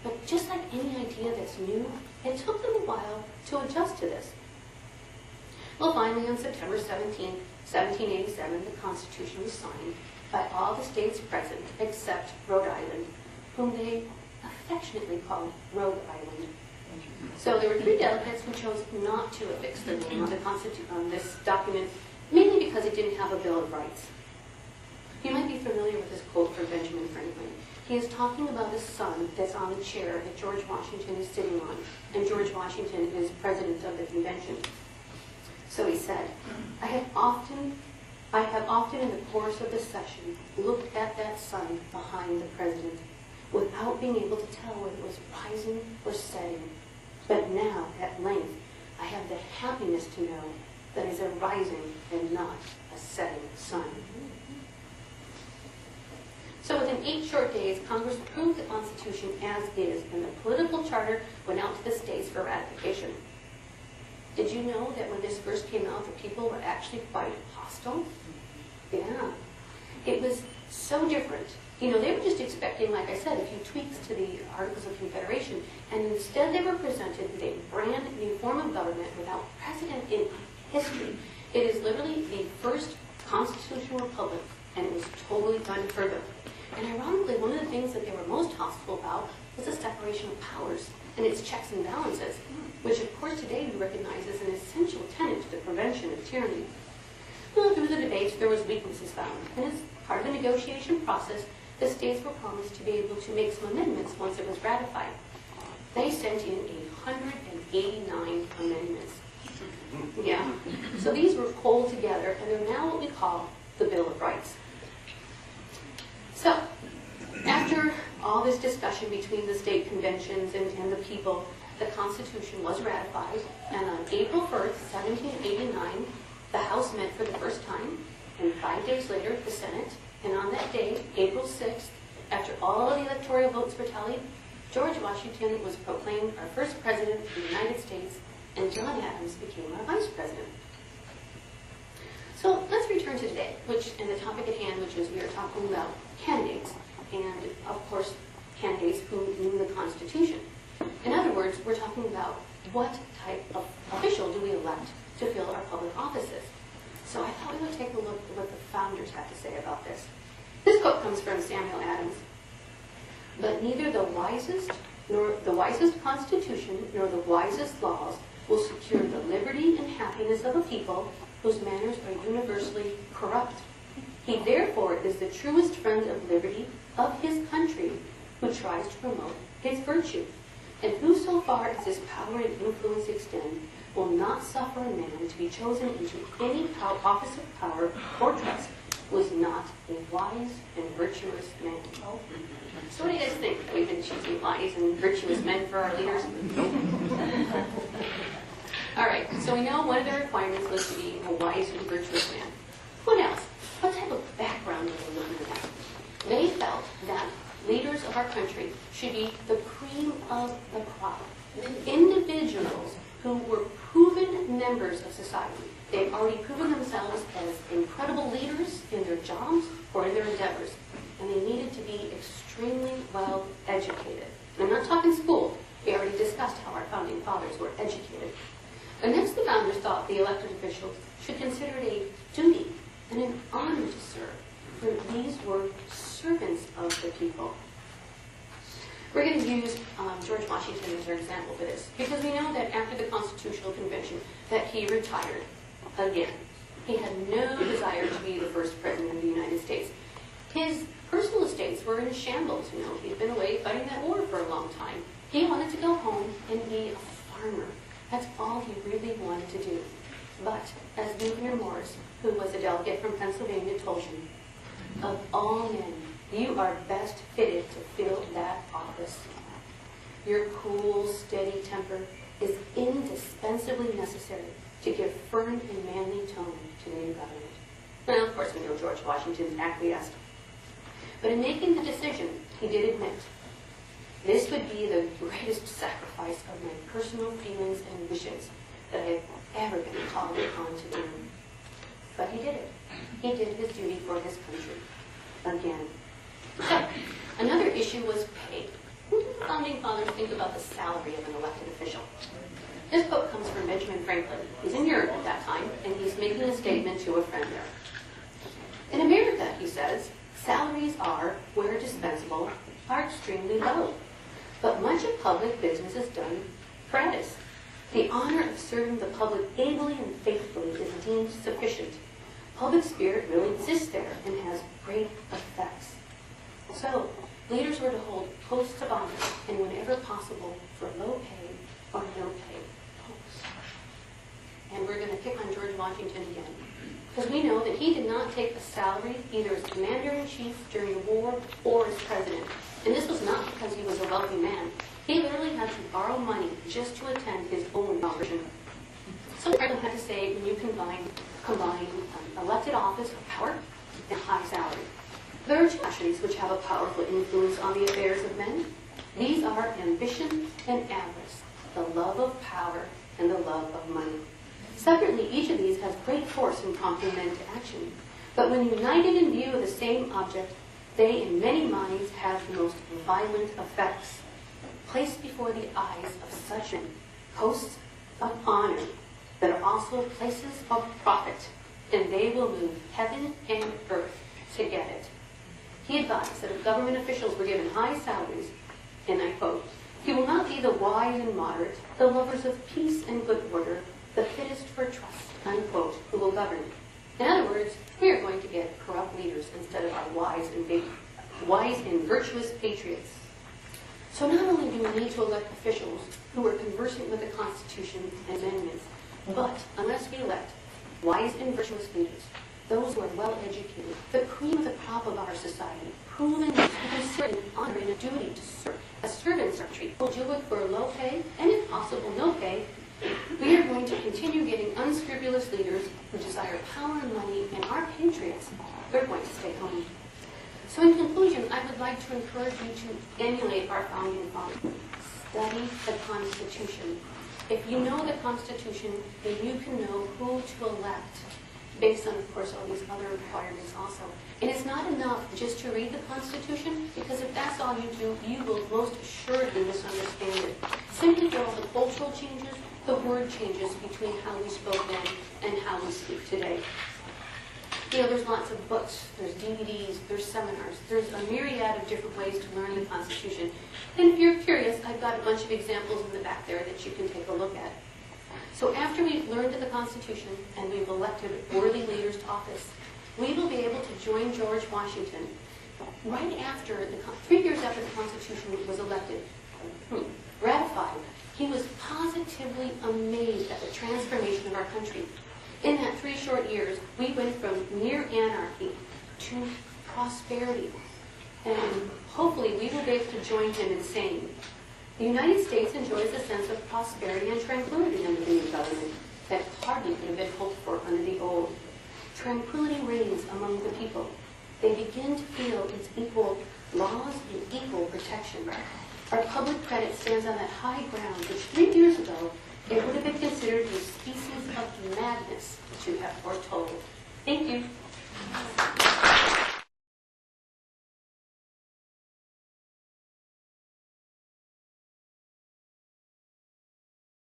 But just like any idea that's new, it took them a while to adjust to this. Well, finally, on September 17, 1787, the Constitution was signed by all the states present except Rhode Island, whom they affectionately called Rhode Island. So there were 3 delegates who chose not to affix their name on this document, mainly because it didn't have a Bill of Rights. You might be familiar with this quote from Benjamin Franklin. He is talking about a sun that's on the chair that George Washington is sitting on, and George Washington is president of the convention. So he said, I have often in the course of the session looked at that sun behind the president without being able to tell whether it was rising or setting. But now, at length, I have the happiness to know that it is a rising and not a setting sun. So within 8 short days, Congress approved the Constitution as is, and the political charter went out to the states for ratification. Did you know that when this first came out, the people were actually quite hostile? Yeah. It was so different. You know, they were just expecting, like I said, a few tweaks to the Articles of Confederation, and instead they were presented with a brand new form of government without precedent in history. It is literally the first constitutional republic, and it was totally unheard of. And ironically, one of the things that they were most hostile about was the separation of powers and its checks and balances, which of course today we recognize as an essential tenet to the prevention of tyranny. Well, through the debates, there was weaknesses found, and as part of the negotiation process, the states were promised to be able to make some amendments once it was ratified. They sent in 189 amendments. Yeah. So these were pulled together, and they're now what we call the Bill of Rights. So, after all this discussion between the state conventions and the people, the Constitution was ratified, and on April 1st, 1789, the House met for the first time, and 5 days later, the Senate. And on that day, April 6th, after all of the electoral votes were tallied, George Washington was proclaimed our first president of the United States, and John Adams became our vice president. So let's return to today, and the topic at hand, which is we are talking about candidates, and of course, candidates who knew the Constitution. In other words, we're talking about what type of official do we elect to fill our public offices. So I thought we would take a look at what the founders had to say about this. This quote comes from Samuel Adams. But neither the wisest constitution nor the wisest laws will secure the liberty and happiness of a people whose manners are universally corrupt. He therefore is the truest friend of liberty of his country who tries to promote his virtue, and who so far as his power and influence extend will not suffer a man to be chosen into any office of power or trust who is not a wise and virtuous man. So what do you guys think? That we've been choosing wise and virtuous men for our leaders? All right, so we know one of the requirements was to be a wise and virtuous man. What else? What type of background were they looking at? They felt that leaders of our country should be the cream of the crop. Individuals who were proven members of society. They've already proven themselves as incredible leaders in their jobs or in their endeavors. And they needed to be extremely well educated. And I'm not talking school. We already discussed how our founding fathers were educated. And next, the founders thought the elected officials should consider it a duty and an honor to serve, for these were servants of the people. We're going to use George Washington as our example for this, because we know that after the Constitutional Convention that he retired again. He had no desire to be the first president of the United States. His personal estates were in shambles. You know, he'd been away fighting that war for a long time. He wanted to go home and be a farmer. That's all he really wanted to do. But as Gouverneur Morris, who was a delegate from Pennsylvania, told him, of all men, you are best fitted to fill that office. Your cool, steady temper is indispensably necessary to give firm and manly tone to the new government. Now, of course, we know George Washington acquiesced. But in making the decision, he did admit, this would be the greatest sacrifice of my personal feelings and wishes that I have ever been called upon to do. But he did it. He did his duty for his country. Again. So, another issue was pay. Who did the founding fathers think about the salary of an elected official? This quote comes from Benjamin Franklin. He's in Europe at that time, and he's making a statement to a friend there. In America, he says, salaries are, where dispensable, are extremely low. But much of public business is done gratis. The honor of serving the public ably and faithfully is deemed sufficient. Public spirit really exists there and has great effects. So, leaders were to hold posts of honor and whenever possible for low pay or no pay posts. And we're going to pick on George Washington again, because we know that he did not take a salary either as commander-in-chief during the war or as president. And this was not because he was a wealthy man. He literally had to borrow money just to attend his own inauguration. So Franklin had to say, when you combine elected office of power and high salary. There are two passions which have a powerful influence on the affairs of men. These are ambition and avarice, the love of power and the love of money. Separately, each of these has great force in prompting men to action. But when united in view of the same object, they in many minds have the most violent effects. Placed before the eyes of such men, posts of honor that are also places of profit, and they will move heaven and earth to get it. He advised that if government officials were given high salaries, and I quote, "He will not be the wise and moderate, the lovers of peace and good order, the fittest for trust," unquote, who will govern. In other words, we are going to get corrupt leaders instead of our wise and virtuous patriots. So not only do we need to elect officials who are conversant with the Constitution and amendments, but unless we elect wise and virtuous leaders, those who are well educated, the cream of the crop of our society, proven to consider an honor and a duty to serve, as servants are treated, will do it for low pay, and if possible, no pay, we are going to continue getting unscrupulous leaders who desire power and money, and our patriots, they're going to stay home. So in conclusion, I would like to encourage you to emulate our founding fathers. Study the Constitution. If you know the Constitution, then you can know who to elect, based on, of course, all these other requirements also. And it's not enough just to read the Constitution, because if that's all you do, you will most assuredly misunderstand it. Simply for all the cultural changes, the word changes between how we spoke then and how we speak today. You know, there's lots of books, there's DVDs, there's seminars, there's a myriad of different ways to learn the Constitution. And if you're curious, I've got a bunch of examples in the back there that you can take a look at. So after we've learned the Constitution and we've elected worthy leaders to office, we will be able to join George Washington right after, 3 years after the Constitution was ratified. He was positively amazed at the transformation of our country. In that 3 short years, we went from near anarchy to prosperity. And hopefully we will be able to join him in saying, the United States enjoys a sense of prosperity and tranquility under the new government that hardly could have been hoped for under the old. Tranquility reigns among the people. They begin to feel its equal laws and equal protection. Our public credit stands on that high ground which 3 years ago it would have been considered a species of madness to have foretold. Thank you.